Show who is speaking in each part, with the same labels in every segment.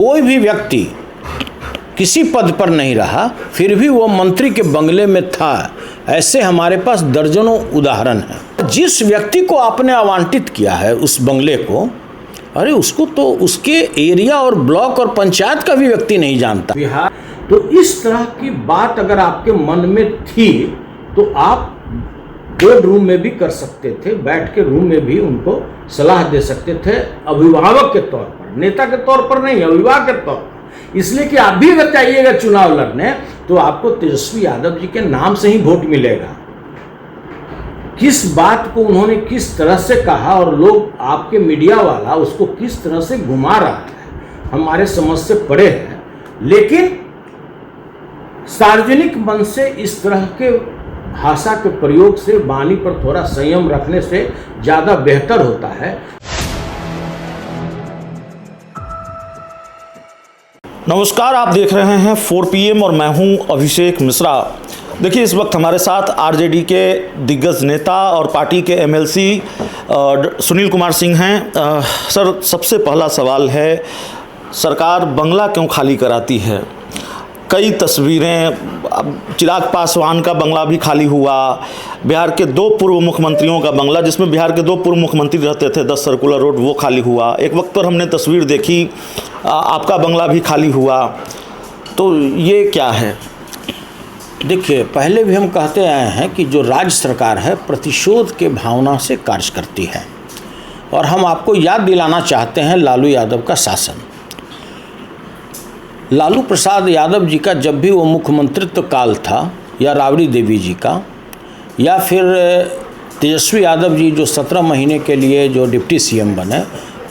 Speaker 1: कोई भी व्यक्ति किसी पद पर नहीं रहा, फिर भी वो मंत्री के बंगले में था। ऐसे हमारे पास दर्जनों उदाहरण हैं। जिस व्यक्ति को आपने आवंटित किया है उस बंगले को, अरे उसको तो उसके एरिया और ब्लॉक और पंचायत का भी व्यक्ति नहीं जानता। बिहार तो इस तरह की बात अगर आपके मन में थी तो आप बोर्ड रूम में भी कर सकते थे, बैठ के रूम में भी उनको सलाह दे सकते थे, अभिभावक के तौर पर, नेता के तौर पर नहीं, अभिभावक के तौर पर। इसलिए कि आप भी अगर चाहिएगा चुनाव लड़ने तो आपको तेजस्वी यादव जी के नाम से ही वोट मिलेगा। किस बात को उन्होंने किस तरह से कहा और लोग आपके मीडिया वाला उसको किस तरह से घुमा रहा है, हमारे समझ से परे है। लेकिन सार्वजनिक मंच से इस तरह के भाषा के प्रयोग से वाणी पर थोड़ा संयम रखने से ज़्यादा बेहतर होता है।
Speaker 2: नमस्कार, आप देख रहे हैं 4 PM और मैं हूं अभिषेक मिश्रा। देखिए, इस वक्त हमारे साथ आरजेडी के दिग्गज नेता और पार्टी के MLC सुनील कुमार सिंह हैं। सर, सबसे पहला सवाल है, सरकार बंगला क्यों खाली कराती है? कई तस्वीरें, चिराग पासवान का बंगला भी खाली हुआ, बिहार के 2 पूर्व मुख्यमंत्रियों का बंगला जिसमें बिहार के 2 पूर्व मुख्यमंत्री रहते थे, 10 सर्कुलर रोड, वो खाली हुआ। एक वक्त पर हमने तस्वीर देखी, आपका बंगला भी खाली हुआ। तो ये क्या है?
Speaker 1: देखिए, पहले भी हम कहते आए हैं कि जो राज्य सरकार है प्रतिशोध के भावना से कार्य करती है, और हम आपको याद दिलाना चाहते हैं लालू यादव का शासन। लालू प्रसाद यादव जी का जब भी वो मुख्यमंत्रित्व काल था, या राबड़ी देवी जी का, या फिर तेजस्वी यादव जी जो 17 महीने के लिए जो डिप्टी CM बने,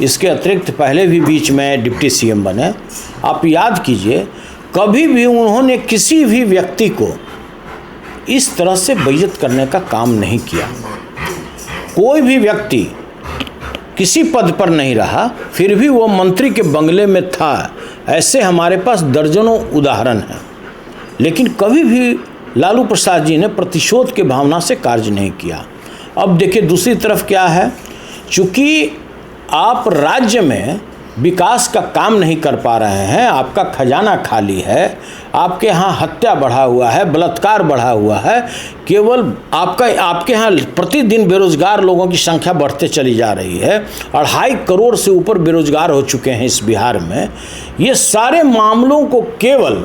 Speaker 1: इसके अतिरिक्त पहले भी बीच में डिप्टी CM बने, आप याद कीजिए, कभी भी उन्होंने किसी भी व्यक्ति को इस तरह से बेइज्जत करने का काम नहीं किया। कोई भी व्यक्ति किसी पद पर नहीं रहा, फिर भी वो मंत्री के बंगले में था। ऐसे हमारे पास दर्जनों उदाहरण हैं। लेकिन कभी भी लालू प्रसाद जी ने प्रतिशोध के भावना से कार्य नहीं किया। अब देखिए, दूसरी तरफ क्या है, चूँकि आप राज्य में विकास का काम नहीं कर पा रहे हैं, आपका खजाना खाली है, आपके यहाँ हत्या बढ़ा हुआ है, बलात्कार बढ़ा हुआ है, केवल आपके यहाँ प्रतिदिन बेरोजगार लोगों की संख्या बढ़ते चली जा रही है, 2.5 करोड़ से ऊपर बेरोजगार हो चुके हैं इस बिहार में। ये सारे मामलों को केवल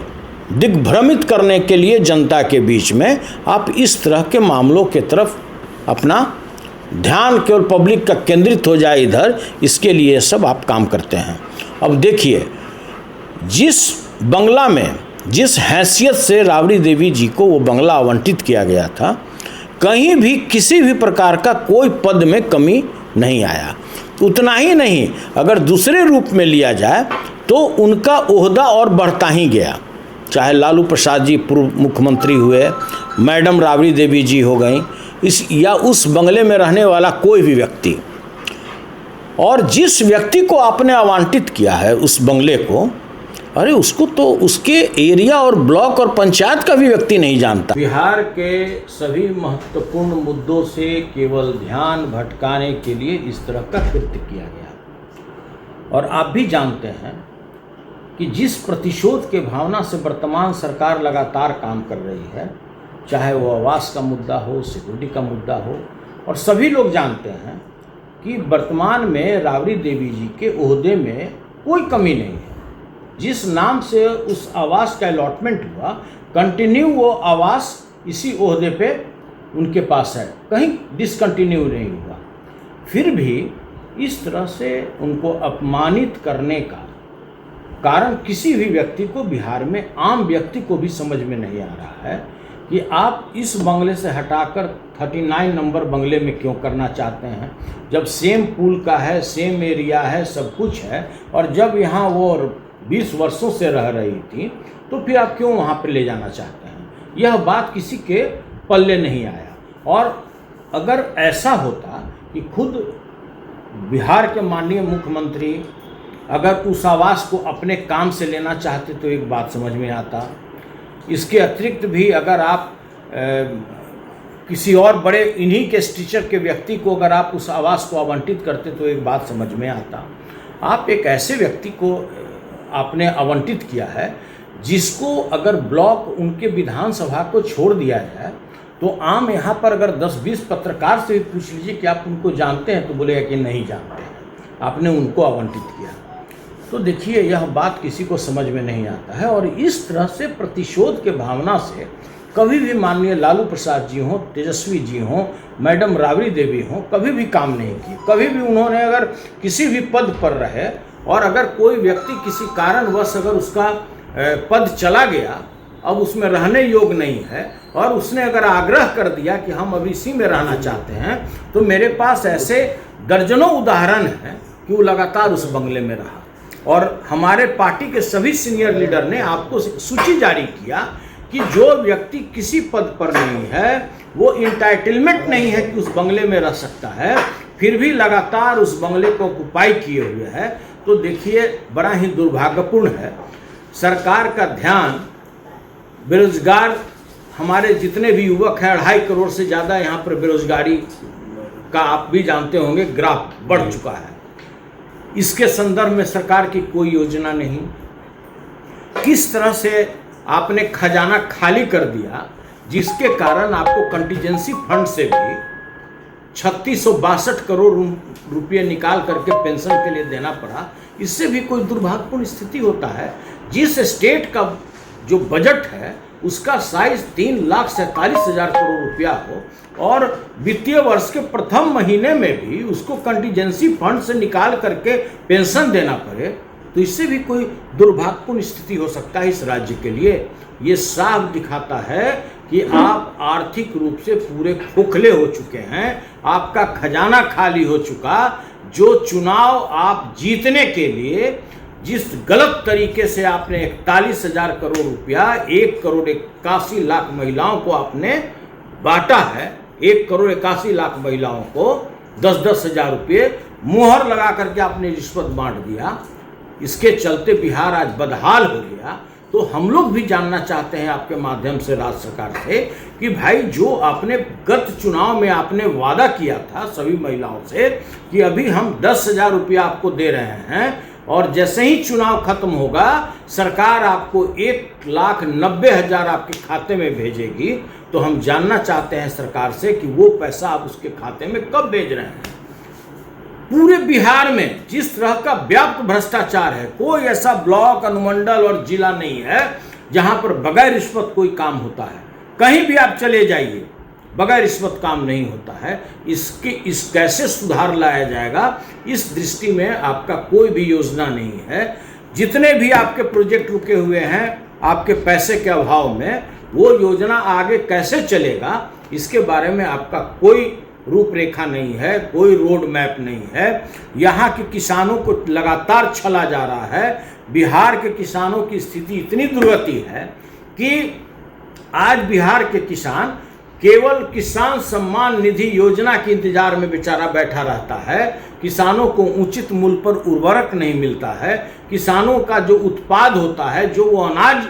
Speaker 1: दिग्भ्रमित करने के लिए जनता के बीच में आप इस तरह के मामलों के तरफ अपना ध्यान केवल पब्लिक का केंद्रित हो जाए इधर, इसके लिए सब आप काम करते हैं। अब देखिए, जिस बंगला में जिस हैसियत से राबड़ी देवी जी को वो बंगला आवंटित किया गया था, कहीं भी किसी भी प्रकार का कोई पद में कमी नहीं आया। उतना ही नहीं, अगर दूसरे रूप में लिया जाए तो उनका ओहदा और बढ़ता ही गया। चाहे लालू प्रसाद जी पूर्व मुख्यमंत्री हुए, मैडम राबड़ी देवी जी हो गई, या उस बंगले में रहने वाला कोई भी व्यक्ति, और जिस व्यक्ति को आपने आवंटित किया है उस बंगले को, अरे उसको तो उसके एरिया और ब्लॉक और पंचायत का भी व्यक्ति नहीं जानता। बिहार के सभी महत्वपूर्ण मुद्दों से केवल ध्यान भटकाने के लिए इस तरह का कृत्य किया गया। और आप भी जानते हैं कि जिस प्रतिशोध के भावना से वर्तमान सरकार लगातार काम कर रही है, चाहे वो आवास का मुद्दा हो, सिक्योरिटी का मुद्दा हो, और सभी लोग जानते हैं कि वर्तमान में राबड़ी देवी जी के ओहदे में कोई कमी नहीं है। जिस नाम से उस आवास का अलॉटमेंट हुआ, कंटिन्यू वो आवास इसी ओहदे पे उनके पास है, कहीं डिसकंटिन्यू नहीं हुआ। फिर भी इस तरह से उनको अपमानित करने का कारण किसी भी व्यक्ति को, बिहार में आम व्यक्ति को भी समझ में नहीं आ रहा है कि आप इस बंगले से हटाकर 39 नंबर बंगले में क्यों करना चाहते हैं, जब सेम पुल का है, सेम एरिया है, सब कुछ है, और जब यहाँ वो 20 वर्षों से रह रही थी तो फिर आप क्यों वहाँ पर ले जाना चाहते हैं? यह बात किसी के पल्ले नहीं आया। और अगर ऐसा होता कि खुद बिहार के माननीय मुख्यमंत्री अगर उस आवास को अपने काम से लेना चाहते तो एक बात समझ में आता। इसके अतिरिक्त भी अगर आप किसी और बड़े इन्हीं के स्ट्रक्चर के व्यक्ति को अगर आप उस आवास को आवंटित करते तो एक बात समझ में आता। आप एक ऐसे व्यक्ति को आपने आवंटित किया है, जिसको अगर ब्लॉक उनके विधानसभा को छोड़ दिया जाए तो आम यहाँ पर अगर 10-20 पत्रकार से भी पूछ लीजिए कि आप उनको जानते हैं तो बोलेगा कि नहीं जानते हैं, आपने उनको आवंटित किया। तो देखिए यह बात किसी को समझ में नहीं आता है। और इस तरह से प्रतिशोध के भावना से कभी भी माननीय लालू प्रसाद जी हों, तेजस्वी जी हों, मैडम राबड़ी देवी हों, कभी भी काम नहीं किए। कभी भी उन्होंने अगर किसी भी पद पर रहे और अगर कोई व्यक्ति किसी कारणवश अगर उसका पद चला गया, अब उसमें रहने योग्य नहीं है और उसने अगर आग्रह कर दिया कि हम अब इसी में रहना चाहते हैं, तो मेरे पास ऐसे दर्जनों उदाहरण हैं कि वो लगातार उस बंगले में रहा। और हमारे पार्टी के सभी सीनियर लीडर ने आपको सूची जारी किया कि जो व्यक्ति किसी पद पर नहीं है, वो इंटाइटलमेंट नहीं है कि उस बंगले में रह सकता है, फिर भी लगातार उस बंगले को ऑक्युपाई किए हुए है। तो देखिए बड़ा ही दुर्भाग्यपूर्ण है। सरकार का ध्यान बेरोजगार हमारे जितने भी युवक हैं, 2.5 करोड़ से ज़्यादा यहाँ पर बेरोजगारी का आप भी जानते होंगे ग्राफ बढ़ चुका है। इसके संदर्भ में सरकार की कोई योजना नहीं। किस तरह से आपने खजाना खाली कर दिया, जिसके कारण आपको कंटीजेंसी फंड से भी 3662 करोड़ रुपये निकाल करके पेंशन के लिए देना पड़ा। इससे भी कोई दुर्भाग्यपूर्ण स्थिति होता है। जिस स्टेट का जो बजट है उसका साइज 3,47,000 करोड़ रुपया हो और वित्तीय वर्ष के प्रथम महीने में भी उसको कंटीजेंसी फंड से निकाल करके पेंशन देना पड़े, तो इससे भी कोई दुर्भाग्यपूर्ण स्थिति हो सकता है इस राज्य के लिए। ये साफ दिखाता है कि आप आर्थिक रूप से पूरे खोखले हो चुके हैं, आपका खजाना खाली हो चुका। जो चुनाव आप जीतने के लिए जिस गलत तरीके से आपने 41,000 करोड़ रुपया 1,81,00,000 महिलाओं को आपने बांटा है, 1,81,00,000 महिलाओं को 10-10 हज़ार रुपये मुहर लगा करके आपने रिश्वत बांट दिया। इसके चलते बिहार आज बदहाल हो गया। तो हम लोग भी जानना चाहते हैं आपके माध्यम से राज्य सरकार से कि भाई जो आपने गत चुनाव में आपने वादा किया था सभी महिलाओं से कि अभी हम 10,000 रुपया आपको दे रहे हैं और जैसे ही चुनाव खत्म होगा सरकार आपको 1,90,000 आपके खाते में भेजेगी, तो हम जानना चाहते हैं सरकार से कि वो पैसा आप उसके खाते में कब भेज रहे हैं। पूरे बिहार में जिस तरह का व्यापक भ्रष्टाचार है, कोई ऐसा ब्लॉक, अनुमंडल और जिला नहीं है जहां पर बगैर रिश्वत कोई काम होता है। कहीं भी आप चले जाइए, बगैर रिश्वत काम नहीं होता है। इस कैसे सुधार लाया जाएगा, इस दृष्टि में आपका कोई भी योजना नहीं है। जितने भी आपके प्रोजेक्ट रुके हुए हैं आपके पैसे के अभाव में, वो योजना आगे कैसे चलेगा इसके बारे में आपका कोई रूपरेखा नहीं है, कोई रोड मैप नहीं है। यहाँ के किसानों को लगातार छला जा रहा है। बिहार के किसानों की स्थिति इतनी दुर्गति है कि आज बिहार के किसान केवल किसान सम्मान निधि योजना के इंतजार में बेचारा बैठा रहता है। किसानों को उचित मूल्य पर उर्वरक नहीं मिलता है। किसानों का जो उत्पाद होता है, जो वो अनाज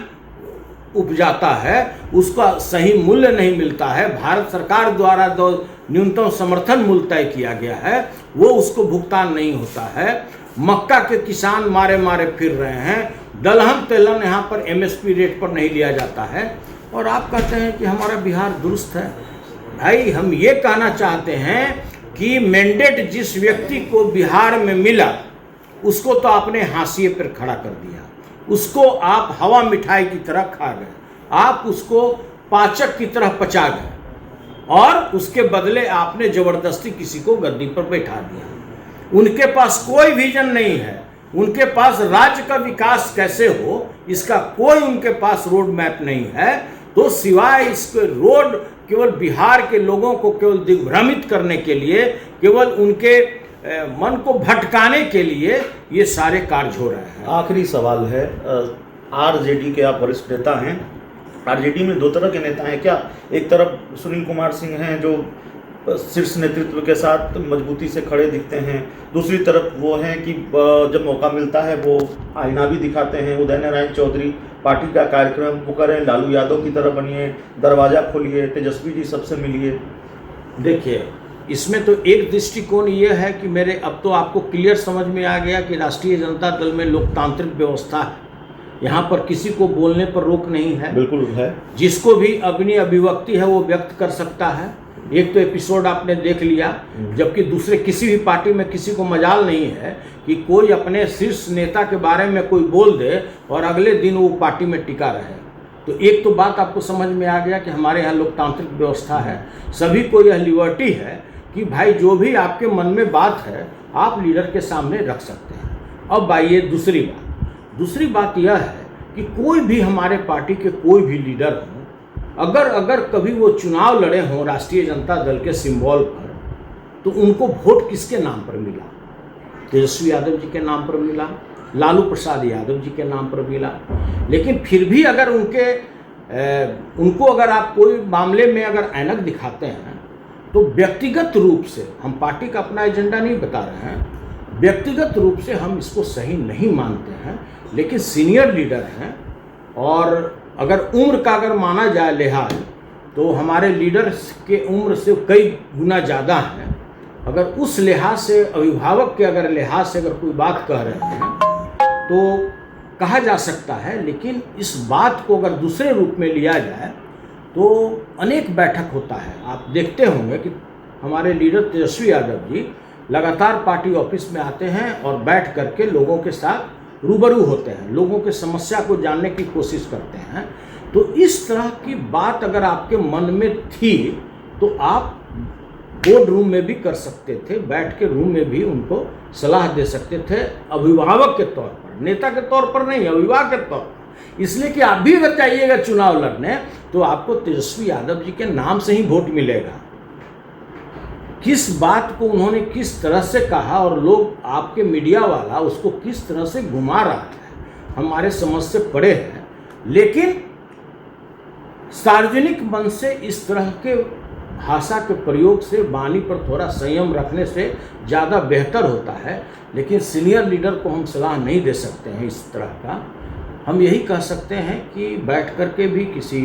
Speaker 1: उपजाता है, उसका सही मूल्य नहीं मिलता है। भारत सरकार द्वारा जो न्यूनतम समर्थन मूल्य तय किया गया है वो उसको भुगतान नहीं होता है। मक्का के किसान मारे मारे फिर रहे हैं। दलहन तेलहन यहाँ पर MSP रेट पर नहीं लिया जाता है और आप कहते हैं कि हमारा बिहार दुरुस्त है। भाई हम ये कहना चाहते हैं कि मैंडेट जिस व्यक्ति को बिहार में मिला उसको तो आपने हाशिए पर खड़ा कर दिया, उसको आप हवा मिठाई की तरह खा गए, आप उसको पाचक की तरह पचा गए और उसके बदले आपने जबरदस्ती किसी को गद्दी पर बैठा दिया। उनके पास कोई विजन नहीं है, उनके पास राज्य का विकास कैसे हो इसका कोई उनके पास रोड मैप नहीं है। तो सिवाय इसके रोड केवल बिहार के लोगों को केवल दिग्भ्रमित करने के लिए, केवल उनके मन को भटकाने के लिए ये सारे कार्य हो रहे हैं।
Speaker 2: आखिरी सवाल है, आरजेडी के आप वरिष्ठ नेता हैं। आरजेडी में दो तरह के नेता हैं क्या? एक तरफ सुनील कुमार सिंह हैं जो शीर्ष नेतृत्व के साथ मजबूती से खड़े दिखते हैं, दूसरी तरफ वो हैं कि जब मौका मिलता है वो आईना भी दिखाते हैं। उदय नारायण चौधरी पार्टी का कार्यक्रम वो करें, लालू यादव की तरह बनिए, दरवाज़ा खोलिए, तेजस्वी जी सबसे मिलिए।
Speaker 1: देखिए इसमें तो एक दृष्टिकोण ये है कि मेरे अब तो आपको क्लियर समझ में आ गया कि राष्ट्रीय जनता दल में लोकतांत्रिक व्यवस्था है। यहाँ पर किसी को बोलने पर रोक नहीं है,
Speaker 2: बिल्कुल है।
Speaker 1: जिसको भी अपनी अभिव्यक्ति है वो व्यक्त कर सकता है। एक तो एपिसोड आपने देख लिया, जबकि दूसरे किसी भी पार्टी में किसी को मजाल नहीं है कि कोई अपने शीर्ष नेता के बारे में कोई बोल दे और अगले दिन वो पार्टी में टिका रहे। तो एक तो बात आपको समझ में आ गया कि हमारे यहाँ लोकतांत्रिक व्यवस्था है, सभी को यह लिबर्टी है कि भाई जो भी आपके मन में बात है आप लीडर के सामने रख सकते हैं। अब आइए दूसरी बात यह है कि कोई भी हमारे पार्टी के कोई भी लीडर हों, अगर कभी वो चुनाव लड़े हों राष्ट्रीय जनता दल के सिंबल पर, तो उनको वोट किसके नाम पर मिला? तेजस्वी यादव जी के नाम पर मिला, लालू प्रसाद यादव जी के नाम पर मिला। लेकिन फिर भी अगर उनको अगर आप कोई मामले में अगर ऐनक दिखाते हैं तो व्यक्तिगत रूप से, हम पार्टी का अपना एजेंडा नहीं बता रहे हैं, व्यक्तिगत रूप से हम इसको सही नहीं मानते हैं। लेकिन सीनियर लीडर हैं और अगर उम्र का अगर माना जाए लिहाज, तो हमारे लीडर के उम्र से कई गुना ज़्यादा हैं। अगर उस लिहाज से, अभिभावक के अगर लिहाज से अगर कोई बात कह रहे हैं तो कहा जा सकता है। लेकिन इस बात को अगर दूसरे रूप में लिया जाए तो अनेक बैठक होता है। आप देखते होंगे कि हमारे लीडर तेजस्वी यादव जी लगातार पार्टी ऑफिस में आते हैं और बैठ करके लोगों के साथ रूबरू होते हैं, लोगों की समस्या को जानने की कोशिश करते हैं। तो इस तरह की बात अगर आपके मन में थी तो आप बोर्ड रूम में भी कर सकते थे, बैठ के रूम में भी उनको सलाह दे सकते थे, अभिभावक के तौर पर, नेता के तौर पर नहीं, अभिभावक के तौर पर। इसलिए कि आप भी अगर जाइएगा चुनाव लड़ने तो आपको तेजस्वी यादव जी के नाम से ही वोट मिलेगा। किस बात को उन्होंने किस तरह से कहा और लोग, आपके मीडिया वाला उसको किस तरह से घुमा रहा है, हमारे समझ से परे है। लेकिन सार्वजनिक मंच से इस तरह के भाषा के प्रयोग से, वाणी पर थोड़ा संयम रखने से ज़्यादा बेहतर होता है। लेकिन सीनियर लीडर को हम सलाह नहीं दे सकते हैं इस तरह का। हम यही कह सकते हैं कि बैठ कर के भी किसी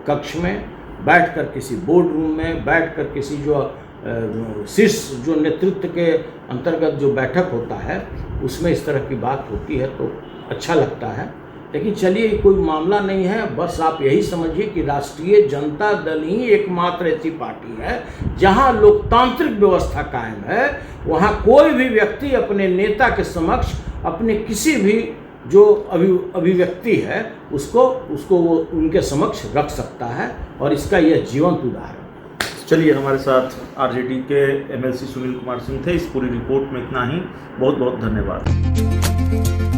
Speaker 1: कक्ष में, बैठ कर किसी बोर्ड रूम में, बैठ कर किसी जो शीर्ष जो नेतृत्व के अंतर्गत जो बैठक होता है उसमें इस तरह की बात होती है तो अच्छा लगता है। लेकिन चलिए, कोई मामला नहीं है। बस आप यही समझिए कि राष्ट्रीय जनता दल ही एकमात्र ऐसी पार्टी है जहां लोकतांत्रिक व्यवस्था कायम है। वहां कोई भी व्यक्ति अपने नेता के समक्ष अपने किसी भी जो अभिव्यक्ति है उसको वो उनके समक्ष रख सकता है, और इसका यह जीवंत उदाहरण।
Speaker 2: चलिए, हमारे साथ आरजेडी के एमएलसी सुनील कुमार सिंह थे। इस पूरी रिपोर्ट में इतना ही। बहुत बहुत धन्यवाद।